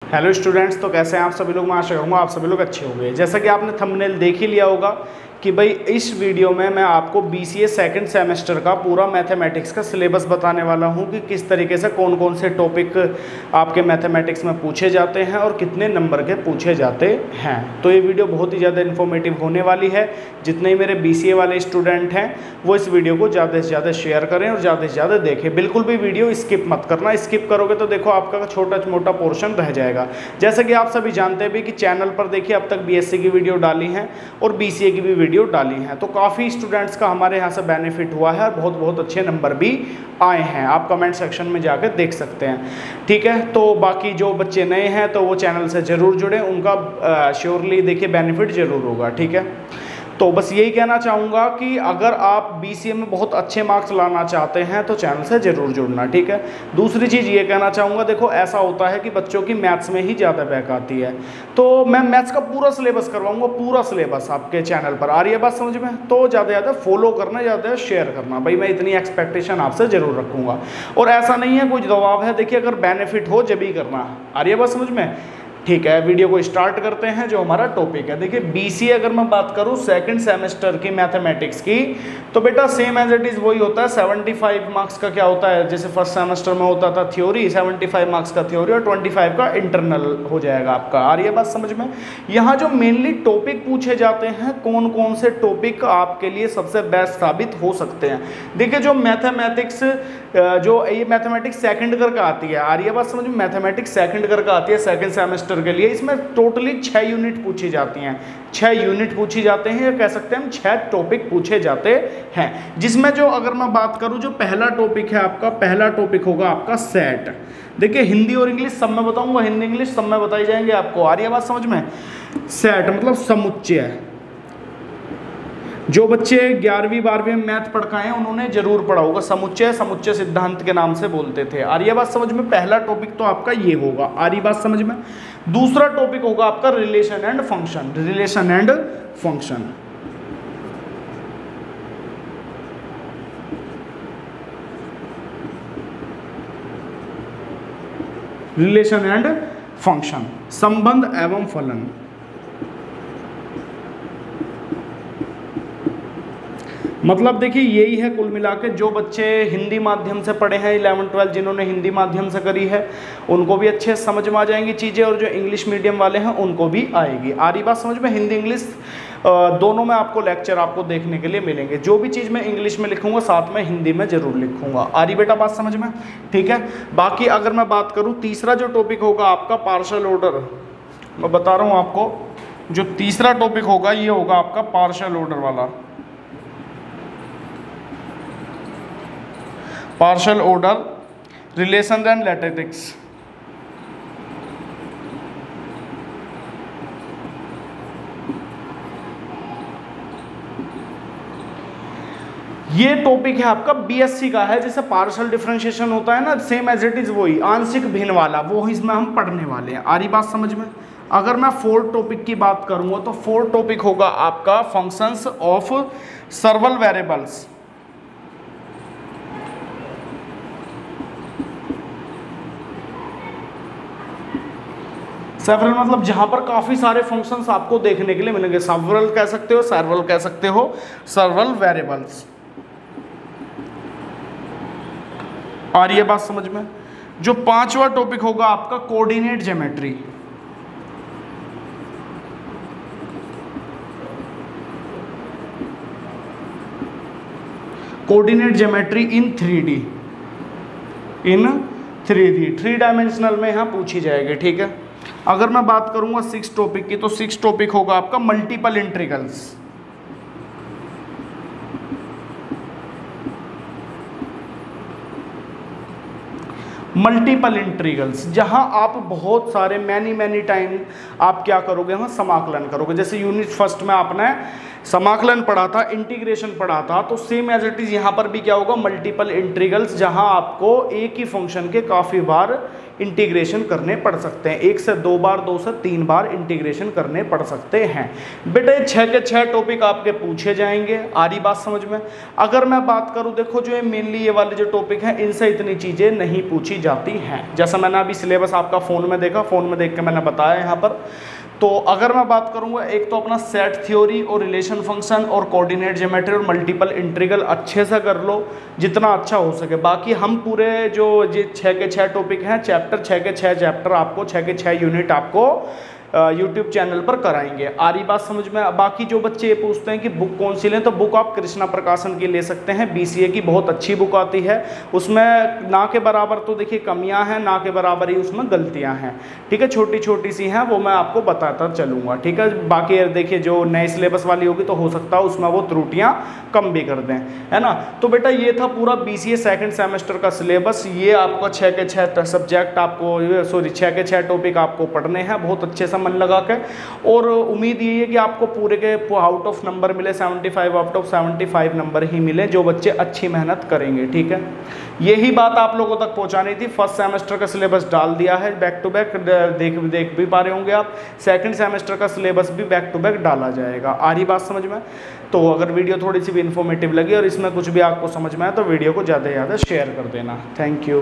Hello students, तो कैसे हैं आप सभी लोग। मैं आशा करूँगा आप सभी लोग अच्छे होंगे। जैसा कि आपने थंबनेल देख ही लिया होगा कि भाई इस वीडियो में मैं आपको BCA सेकंड सेमेस्टर का पूरा मैथमेटिक्स का सिलेबस बताने वाला हूं कि किस तरीके से कौन कौन से टॉपिक आपके मैथमेटिक्स में पूछे जाते हैं और कितने नंबर के पूछे जाते हैं। तो ये वीडियो बहुत ही ज़्यादा इन्फॉर्मेटिव होने वाली है। जितने ही मेरे BCA वाले स्टूडेंट हैं वो इस वीडियो को ज़्यादा से ज़्यादा शेयर करें और ज़्यादा से ज़्यादा देखें। बिल्कुल भी वीडियो स्किप मत करना, स्किप करोगे तो देखो आपका छोटा मोटा पोर्शन रह जाएगा। जैसा कि आप सभी जानते हैं भी कि चैनल पर देखिए अब तक BSc की वीडियो डाली हैं और BCA की भी वीडियो डाली हैं, तो काफ़ी स्टूडेंट्स का हमारे यहाँ से बेनिफिट हुआ है और बहुत बहुत अच्छे नंबर भी आए हैं। आप कमेंट सेक्शन में जाकर देख सकते हैं, ठीक है। तो बाकी जो बच्चे नए हैं तो वो चैनल से ज़रूर जुड़ें, उनका श्योरली देखिए बेनिफिट ज़रूर होगा, ठीक है। तो बस यही कहना चाहूँगा कि अगर आप BCA में बहुत अच्छे मार्क्स लाना चाहते हैं तो चैनल से ज़रूर जुड़ना, ठीक है। दूसरी चीज़ ये कहना चाहूँगा, देखो ऐसा होता है कि बच्चों की मैथ्स में ही ज़्यादा बैक आती है, तो मैं मैथ्स का पूरा सिलेबस करवाऊँगा, पूरा सिलेबस आपके चैनल पर। आ रही है बात समझ में? तो ज़्यादा से ज़्यादा फॉलो करना, ज़्यादा शेयर करना, भाई मैं इतनी एक्सपेक्टेशन आपसे ज़रूर रखूँगा। और ऐसा नहीं है कोई दबाव है, देखिए अगर बेनिफिट हो जब ही करना। आ रही है बात समझ में? ठीक है, वीडियो को स्टार्ट करते हैं। जो हमारा टॉपिक है, देखिए BCA अगर मैं बात करूं सेकंड सेमेस्टर की मैथमेटिक्स की, तो बेटा सेम एज इट इज़ वही होता है। 75 मार्क्स का क्या होता है, जैसे फर्स्ट सेमेस्टर में होता था थ्योरी, 75 मार्क्स का थ्योरी और 25 का इंटरनल हो जाएगा आपका। आ रही है बात समझ में? यहाँ जो मेनली टॉपिक पूछे जाते हैं, कौन कौन से टॉपिक आपके लिए सबसे बेस्ट साबित हो सकते हैं। देखिए जो मैथमेटिक्स जो ये मैथमेटिक्स सेकंड कर का आती है, आ रही है बात समझ में? मैथमेटिक्स सेकंड कर का आती है सेकंड सेमेस्टर के लिए। इसमें टोटली 6 यूनिट पूछी जाती हैं, 6 यूनिट पूछी जाते हैं, या कह सकते हैं हम 6 टॉपिक पूछे जाते हैं। जिसमें जो अगर मैं बात करूं, जो पहला टॉपिक है आपका, पहला टॉपिक होगा आपका सेट। देखिए हिंदी और इंग्लिश सब में बताऊंगा, हिंदी इंग्लिश सब में बताई जाएंगे आपको। आ रही है बात समझ में? सेट मतलब समुच्चय। जो बच्चे 11वीं 12वीं में मैथ पढ़ हैं उन्होंने जरूर पढ़ा होगा समुच्चय, समुच्चय सिद्धांत के नाम से बोलते थे। आ रही है बात समझ में? पहला टॉपिक तो आपका ये होगा। आ रही बात समझ में? दूसरा टॉपिक होगा आपका relation and function. Relation and function, relation and function, संबंध एवं फलन। मतलब देखिए यही है कुल मिला के। जो बच्चे हिंदी माध्यम से पढ़े हैं 11th 12th, जिन्होंने हिंदी माध्यम से करी है उनको भी अच्छे समझ में आ जाएंगी चीज़ें, और जो इंग्लिश मीडियम वाले हैं उनको भी आएगी। आ रही बात समझ में? हिंदी इंग्लिश दोनों में आपको लेक्चर आपको देखने के लिए मिलेंगे। जो भी चीज़ मैं इंग्लिश में लिखूंगा साथ में हिंदी में जरूर लिखूंगा। आ रही बेटा बात समझ में? ठीक है। बाकी अगर मैं बात करूँ, तीसरा जो टॉपिक होगा आपका पार्शियल ऑर्डर। मैं बता रहा हूँ आपको, जो तीसरा टॉपिक होगा ये होगा आपका पार्शियल ऑर्डर वाला। Partial order, relation and latitudes. ये टॉपिक है आपका BSc का है। जैसे पार्शियल डिफरेंशिएशन होता है ना, सेम एज इट इज वही, आंशिक भिन्न वाला, वो इसमें हम पढ़ने वाले हैं। आ रही बात समझ में? अगर मैं फोर्थ टॉपिक की बात करूंगा तो फोर्थ टॉपिक होगा आपका फंक्शंस ऑफ सर्वल वेरिएबल्स। सेवरल मतलब जहां पर काफी सारे फंक्शंस आपको देखने के लिए मिलेंगे। सेवरल कह सकते हो, सर्वल कह सकते हो, सर्वल वेरिएबल्स। आ रही है बात समझ में? जो पांचवा टॉपिक होगा आपका कोऑर्डिनेट ज्योमेट्री। कोऑर्डिनेट ज्योमेट्री इन 3D, इन 3D, 3 डायमेंशनल में यहां पूछी जाएगी, ठीक है। अगर मैं बात करूंगा 6 टॉपिक की, तो 6 टॉपिक होगा आपका मल्टीपल इंटीग्रल्स। मल्टीपल इंटीग्रल्स, जहां आप बहुत सारे मैनी टाइम आप क्या करोगे, वहां समाकलन करोगे। जैसे यूनिट फर्स्ट में आपने समाकलन पढ़ा था, इंटीग्रेशन पढ़ा था, तो सेम एज इट इज यहाँ पर भी क्या होगा, मल्टीपल इंटीग्रल्स, जहाँ आपको एक ही फंक्शन के काफ़ी बार इंटीग्रेशन करने पड़ सकते हैं, 1 से 2 बार, 2 से 3 बार इंटीग्रेशन करने पड़ सकते हैं। बेटे 6 के 6 टॉपिक आपके पूछे जाएंगे, आ रही बात समझ में। अगर मैं बात करूं, देखो जो ये मेनली ये वाले जो टॉपिक हैं, इनसे इतनी चीज़ें नहीं पूछी जाती हैं। जैसा मैंने अभी सिलेबस आपका फ़ोन में देखा, फ़ोन में देख के मैंने बताया यहाँ पर। तो अगर मैं बात करूंगा, एक तो अपना सेट थ्योरी और रिलेशन फंक्शन और कोऑर्डिनेट ज्योमेट्री और मल्टीपल इंटीग्रल अच्छे से कर लो, जितना अच्छा हो सके। बाकी हम पूरे जो ये 6 के 6 टॉपिक हैं, चैप्टर 6 के 6 चैप्टर आपको 6 के 6 यूनिट आपको यूट्यूब चैनल पर कराएंगे। आ रही बात समझ में। बाकी जो बच्चे ये पूछते हैं कि बुक कौन सी लें, तो बुक आप कृष्णा प्रकाशन की ले सकते हैं, बीसीए की बहुत अच्छी बुक आती है। उसमें ना के बराबर तो देखिए कमियां हैं, ना के बराबर ही उसमें गलतियां हैं, ठीक है, छोटी छोटी सी हैं, वो मैं आपको बताता चलूँगा, ठीक है। बाकी देखिए जो नए सिलेबस वाली होगी तो हो सकता है उसमें वो त्रुटियाँ कम भी कर दें, है ना। तो बेटा ये था पूरा बीसीए सेकंड सेमेस्टर का सिलेबस। ये आपका 6 के 6 सब्जेक्ट आपको, सॉरी 6 के 6 टॉपिक आपको पढ़ने हैं बहुत अच्छे से मन लगा के। और उम्मीद ये है कि आपको पूरे के आउट ऑफ नंबर मिले 75 आउट ऑफ 75 नंबर ही मिले, जो बच्चे अच्छी मेहनत करेंगे, ठीक है। यही बात आप लोगों तक पहुंचानी थी। फर्स्ट सेमेस्टर का सिलेबस डाल दिया है बैक टू बैक, देख भी पा रहे होंगे आप। सेकंड सेमेस्टर का सिलेबस भी बैक टू बैक डाला जाएगा। आ रही बात समझ में। तो अगर वीडियो थोड़ी सी भी इन्फॉर्मेटिव लगी और इसमें कुछ भी आपको समझ में आए तो वीडियो को ज़्यादा से ज़्यादा शेयर कर देना। Thank you.